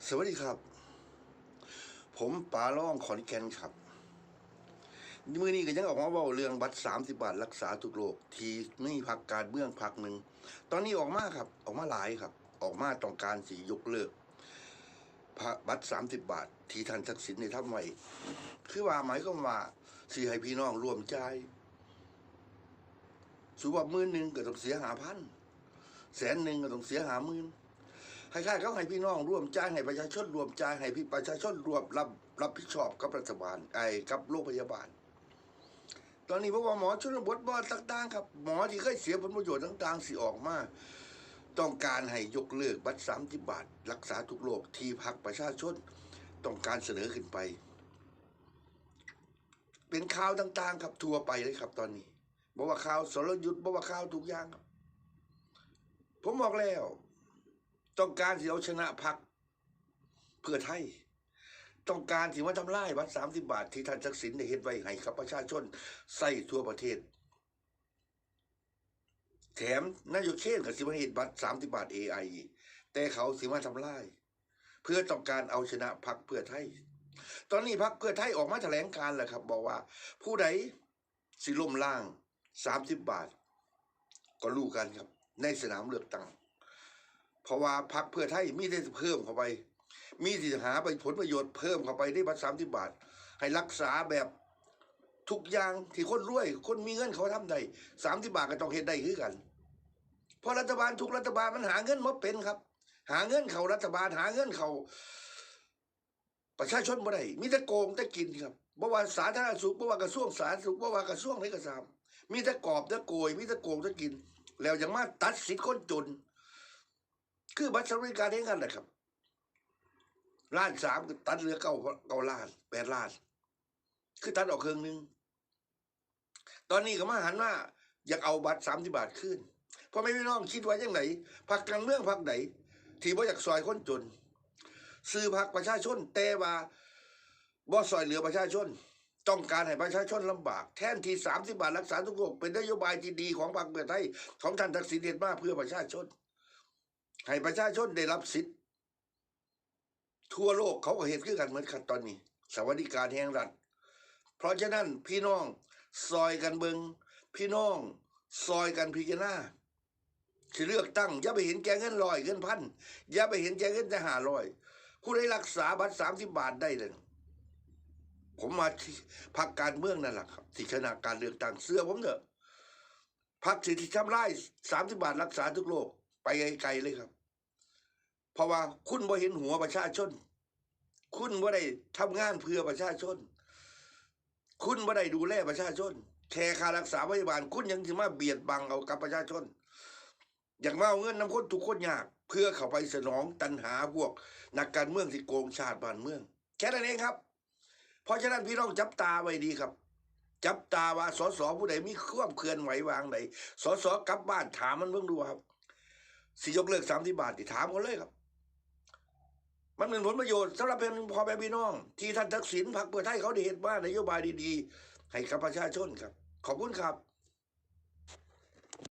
สวัสดีครับผมป๋าล่องขอนแก่นครับมือนี้ก็ยังออกมาเว้าเรื่องบัตร30 บาทรักษาทุกโรคที่ไม่พักการเมืองพักหนึ่งตอนนี้ออกมาครับออกมาหลายครับออกมาต้องการสิยกเลิกบัตร30 บาทที่ท่านทักษิณได้ทำไว้คือว่าหมายความว่าสิให้พี่น้องร่วมจ่ายสูว่า10,000ก็ต้องเสีย5,000100,000ก็ต้องเสีย50,000คล้ายๆเขาให้พี่น้องร่วมจ่ายให้ประชาชนร่วมจ่ายให้พี่ประชาชนรวมรับผิดชอบกับรัฐบาลกับโรงพยาบาลตอนนี้บอกว่าหมอชนบทบต่างๆครับหมอที่เคยเสียผลประโยชน์ต่างๆสิออกมาต้องการให้ยกเลิกบัตร30 บาทรักษาทุกโรคที่พรรคประชาชนต้องการเสนอขึ้นไปเป็นข่าวต่างๆครับทั่วไปเลยครับตอนนี้บอกว่าข่าวสรยุทธ์บอกว่าข่าวทุกอย่างครับผมบอกแล้วต้องการที่เอาชนะพรรคเพื่อไทยต้องการที่ว่าทำลายบัตร30 บาทที่ท่านทักษิณได้เฮ็ดไว้ให้กับประชาชนใส่ทั่วประเทศแถมนายกเชษฐ์กับสิมาเฮ็ดบัตร30 บาท AI แต่เขาสิมาทำลายเพื่อต้องการเอาชนะพรรคเพื่อไทยตอนนี้พรรคเพื่อไทยออกมาแถลงการแล้วครับบอกว่าผู้ใดสิล้มล้าง30 บาทก็รู้กันครับในสนามเลือกตั้งเพราะว่าพรรคเพื่อไทยมีได้เพิ่มเข้าไปมีสิหาไปผลประโยชน์เพิ่มเข้าไปได้บัตร30 บาทให้รักษาแบบทุกอย่างที่คนรวยคนมีเงินเขาทำได้30 บาทก็ต้องเฮ็ดได้คือกันเพราะรัฐบาลทุกรัฐบาลมันหาเงินมาเป็นครับหาเงินเขารัฐบาลหาเงินเขาประชาชนบ่ได้มีแต่โกงแต่กินครับบ่ว่าสาธารณสุขบ่ว่ากระทรวงสาธารณสุขบ่ว่ากระทรวงไหนก็ตามมีแต่กอบแต่โกยมีแต่โกงแต่กินแล้วยังมาตัดสิทธิ์คนจนคือบัตรสวัสดิการเองกันแหละครับ1,3,000,000ก็ตัดเหลือ9 ล้าน8 ล้านคือตัดออกครึ่งนึงตอนนี้ก็มาหันว่าอยากเอาบัตร30 บาทขึ้นเพราะไม่พี่น้องคิดว่าจังไหนพรรคการเมืองพรรคไหนที่บ่อยากซอยคนจนซื้อพรรคประชาชนแต่ว่าบ่ซอยเหลือประชาชนต้องการให้ประชาชนลำบากแทนที่30 บาทรักษาทุกโรคเป็นนโยบายที่ดีของพรรคเพื่อไทยของท่านทักษิณเดชมาเพื่อประชาชนให้ประชาชนได้รับสิทธิ์ทั่วโลกเขาก็เห็นคือกันเหมือนกันตอนนี้สวัสดิการแห่งรัฐเพราะฉะนั้นพี่น้องซอยกันเบิงพี่น้องซอยกันพิจารณาที่เลือกตั้งอย่าไปเห็นแกเงิน100เงินพันอย่าไปเห็นแกเงินแต่500ผู้ใดรักษาบัตร30 บาทได้เลยผมมาพรรคการเมืองนั่นแหละครับที่ชนะการเลือกตั้งเสื้อผมเถอะพรรคสิทธิทำลาย30 บาทรักษาทุกโรคไปไกลๆเลยครับเพราะว่าคุณบ่เห็นหัวประชาชนคุณบ่ได้ทำงานเพื่อประชาชนคุณบ่ได้ดูแลประชาชนแค่ค่ารักษาพยาบาลคุณยังสิมาเบียดบังเอากับประชาชนอย่างมาเอาเงินนำคนทุกคนยากเพื่อเข้าไปสนองตัณหาพวกนักการเมืองที่โกงชาติบ้านเมืองแค่นั้นเองครับเพราะฉะนั้นพี่น้องจับตาไว้ดีครับจับตาว่าสสผู้ใดมีความเคลื่อนไหววางไหนสสกลับบ้านถามมันเบิ่งดูครับสิยกเลิก30 บาทถามเขาเลยครับมันเป็นผลประโยชน์สำหรับพ่อแม่พี่น้องที่ท่านทักษิณพรรคเพื่อไทยเขาได้เห็นว่านโยบายดีๆให้กับประชาชนครับขอบคุณครับ